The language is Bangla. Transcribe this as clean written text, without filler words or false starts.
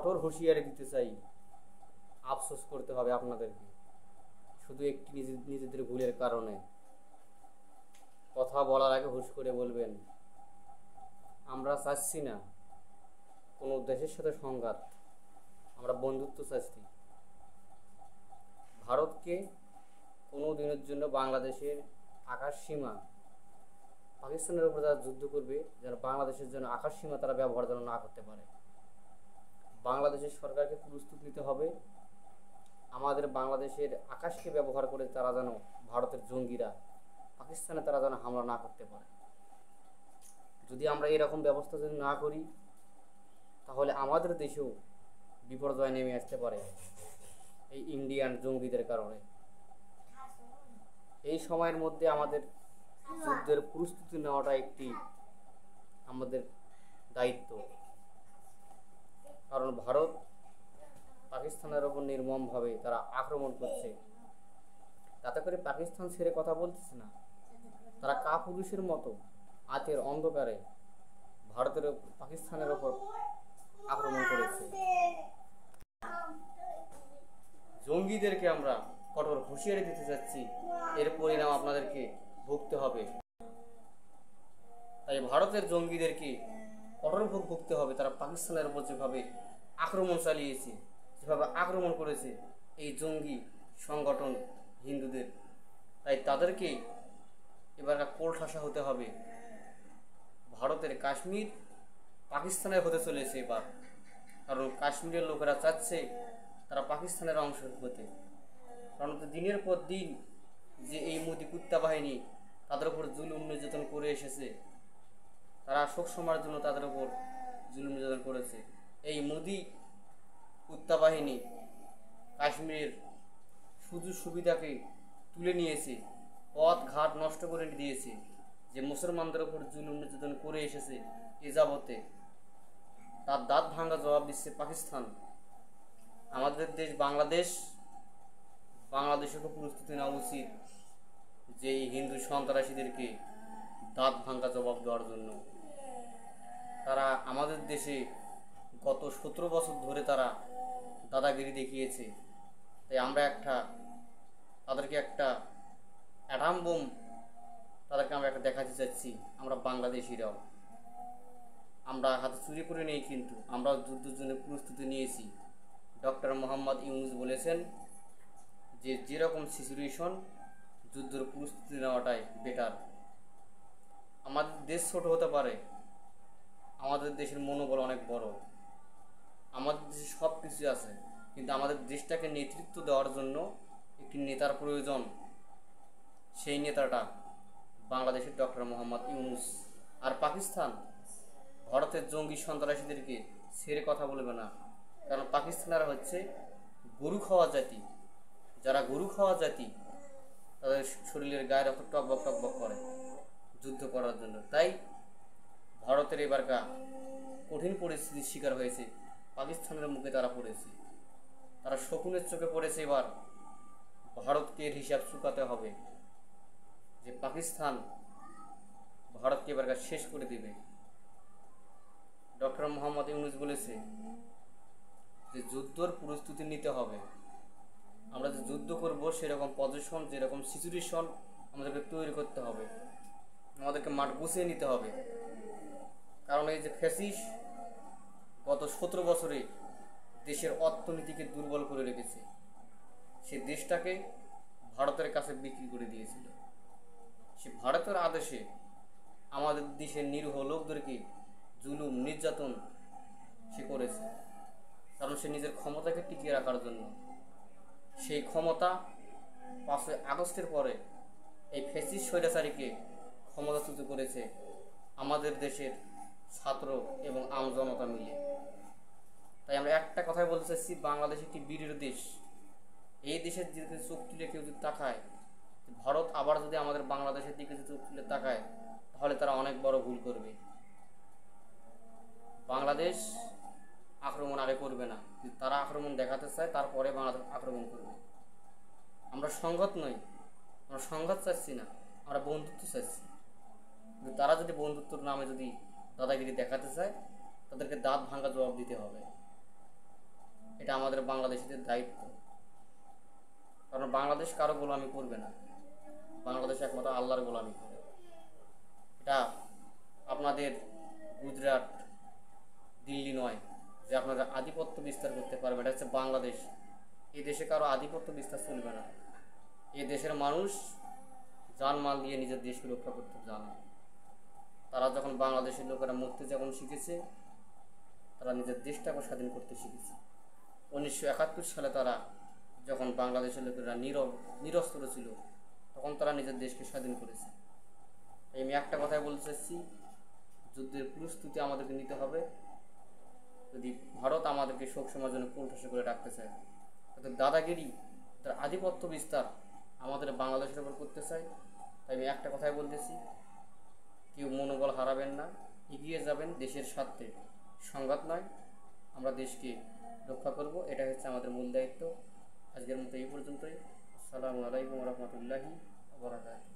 কঠোর হুঁশিয়ারি দিতে চাই, আফসোস করতে হবে আপনাদেরকে, শুধু একটি নিজেদের ভুলের কারণে। কথা বলার আগে হুঁশ করে বলবেন। আমরা চাচ্ছি না কোনো দেশের সাথে সংঘাত, আমরা বন্ধুত্ব চাচ্ছি। ভারতকে কোনো দিনের জন্য বাংলাদেশের আকাশ সীমা, পাকিস্তানের উপর যারা যুদ্ধ করবে, যেন বাংলাদেশের জন্য আকাশ সীমা তারা ব্যবহার যেন না করতে পারে। বাংলাদেশের সরকারকে প্রস্তুত নিতে হবে আমাদের বাংলাদেশের আকাশকে ব্যবহার করে তারা যেন, ভারতের জঙ্গিরা পাকিস্তানে তারা যেন হামলা না করতে পারে। যদি আমরা এরকম ব্যবস্থা যদি না করি, তাহলে আমাদের দেশেও বিপর্যয় নেমে আসতে পারে এই ইন্ডিয়ান জঙ্গিদের কারণে। এই সময়ের মধ্যে আমাদের যুদ্ধের প্রস্তুতি নেওয়াটা একটি আমাদের দায়িত্ব। কারণ ভারত পাকিস্তানের ওপর নির্মমভাবে তারা আক্রমণ করছে। তাতে করে পাকিস্তান ছেড়ে কথা বলতেছে না, তারা কাপুরুষের মতো রাতের অন্ধকারে ভারতের পাকিস্তানের ওপর আক্রমণ করেছে। জঙ্গিদেরকে আমরা কঠোর হুঁশিয়ারি দিতে যাচ্ছি, এর পরিণাম আপনাদেরকে ভুগতে হবে। তাই ভারতের জঙ্গিদেরকে কঠোর ভোগ ভুগতে হবে। তারা পাকিস্তানের উপর যেভাবে আক্রমণ চালিয়েছে, যেভাবে আক্রমণ করেছে এই জঙ্গি সংগঠন হিন্দুদের, তাই তাদেরকে এবার কোলঠাসা হতে হবে। ভারতের কাশ্মীর পাকিস্তানের হতে চলেছে এবার, কারণ কাশ্মীরের লোকেরা চাচ্ছে তারা পাকিস্তানের অংশ হতে। কারণ দিনের পর দিন যে এই মোদি কুত্তা বাহিনী তাদের উপর জুলুম নির্যাতন করে এসেছে, তারা শোক সময়ের জন্য তাদের উপর জুলুম নির্যাতন করেছে। এই মোদি কুত্তা বাহিনী কাশ্মীরের সুযোগ সুবিধাকে তুলে নিয়েছে, পথ ঘাট নষ্ট করে দিয়েছে। যে মুসলমানদের উপর জুলুম নির্যাতন করে এসেছে এ যাবতে, তার দাঁত ভাঙা জবাব দিচ্ছে পাকিস্তান। আমাদের দেশ বাংলাদেশকে প্রস্তুতি নেওয়া উচিত যে এই হিন্দু সন্ত্রাসীদেরকে দাঁত ভাঙা জবাব দেওয়ার জন্য। তারা আমাদের দেশে গত 17 বছর ধরে তারা দাদাগিরি দেখিয়েছে। তাই আমরা তাদেরকে একটা অ্যাটম বোম তাদেরকে আমরা একটা দেখাতে চাচ্ছি। আমরা বাংলাদেশিরাও আমরা হাতে চুরি করে নেই, কিন্তু আমরা যুদ্ধের জন্য প্রস্তুতি নিয়েছি। ডক্টর মোহাম্মদ ইউনূস বলেছেন যে যেরকম সিচুয়েশন যুদ্ধের প্রস্তুতি নেওয়াটাই বেটার। আমাদের দেশ ছোট হতে পারে, আমাদের দেশের মনোবল অনেক বড়, আমাদের দেশে সব কিছু আছে, কিন্তু আমাদের দেশটাকে নেতৃত্ব দেওয়ার জন্য একটি নেতার প্রয়োজন। সেই নেতাটা বাংলাদেশের ডক্টর মোহাম্মদ ইউনূস। আর পাকিস্তান ভারতের জঙ্গি সন্ত্রাসীদেরকে ছেড়ে কথা বলবে না, কারণ পাকিস্তানেরা হচ্ছে গরু খাওয়া জাতি। যারা গরু খাওয়া জাতি তাদের শরীরের গায়ে রক্ত টকবক টকবক করে যুদ্ধ করার জন্য। তাই ভারতের এবারকার কঠিন পরিস্থিতির শিকার হয়েছে, পাকিস্তানের মুখে তারা পড়েছে, তারা শকুনের চোখে পড়েছে। এবার ভারতকে হিসাব চুকাতে হবে যে পাকিস্তান ভারতকে এবারকার শেষ করে দেবে। ডক্টর মোহাম্মদ ইউনূস বলেছে যে যুদ্ধর প্রস্তুতি নিতে হবে। আমরা যে যুদ্ধ করব সেরকম পজিশন, যেরকম সিচুয়েশন আমাদেরকে তৈরি করতে হবে, আমাদেরকে মাঠ গুছিয়ে নিতে হবে। কারণ এই যে ফ্যাসিস্ট গত 17 বছরে দেশের অর্থনীতিকে দুর্বল করে রেখেছে, সে দেশটাকে ভারতের কাছে বিক্রি করে দিয়েছিল। সে ভারতের আদেশে আমাদের দেশের নিরীহ লোকদেরকে জুলুম নির্যাতন সে করেছে, কারণ সে নিজের ক্ষমতাকে টিকিয়ে রাখার জন্য। সেই ক্ষমতা 5ই আগস্টের পরে এই ফ্যাসিস্ট স্বৈরাচারীকে ক্ষমতাচ্যুত করেছে আমাদের দেশের ছাত্র এবং আমজনতা মিলে। তাই আমরা একটা কথাই বলতে চাচ্ছি, বাংলাদেশ একটি বীরের দেশ। এই দেশের দিকে চোখ তুলে কেউ যদি তাকায়, ভারত আবার যদি আমাদের বাংলাদেশের দিকে চোখ তুলে তাকায়, তাহলে তারা অনেক বড় ভুল করবে। বাংলাদেশ আক্রমণ আগে করবে না, তারা আক্রমণ দেখাতে চায়, তারপরে বাংলাদেশ আক্রমণ করবে। আমরা সংঘাত নই, আমরা সংঘাত চাচ্ছি না, আমরা বন্ধুত্ব চাচ্ছি। কিন্তু তারা যদি বন্ধুত্বর নামে যদি দাদাগিরি দেখাতে চায়, তাদেরকে দাঁত ভাঙা জবাব দিতে হবে। এটা আমাদের বাংলাদেশিদের দায়িত্ব। কারণ বাংলাদেশ কারো গোলামি করবে না, বাংলাদেশ একমাত্র আল্লাহর গোলামি করে। এটা আপনাদের গুজরাট, দিল্লি নয় যে আপনারা আধিপত্য বিস্তার করতে পারবে। এটা হচ্ছে বাংলাদেশ। এই দেশে কারো আধিপত্য বিস্তার চলবে না। এই দেশের মানুষ জানমাল দিয়ে নিজের দেশকে রক্ষা করতে জানে। তারা যখন বাংলাদেশের লোকেরা মরতে যখন শিখেছে, তারা নিজের দেশটাকে স্বাধীন করতে শিখেছে। 1971 সালে তারা যখন বাংলাদেশের লোকেরা নিরস্ত্র ছিল, তখন তারা নিজের দেশকে স্বাধীন করেছে। আমি একটা কথাই বলতে চাচ্ছি, যুদ্ধের প্রস্তুতি আমাদেরকে নিতে হবে। যদি ভারত আমাদেরকে সবসময়ের জন্য কোণঠাসা করে রাখতে চায়, তাদের দাদাগিরি, তার আধিপত্য বিস্তার আমাদের বাংলাদেশের উপর করতে চায়, তাই আমি একটা কথাই বলতেছি, কেউ মনোবল হারাবেন না, এগিয়ে যাবেন দেশের স্বার্থে। সংঘাত নয়, আমরা দেশকে রক্ষা করব, এটা হচ্ছে আমাদের মূল দায়িত্ব। আজকের মতো এই পর্যন্তই। আসসালামু আলাইকুম রহমতুল্লাহি ওয়া বারাকাতুহু।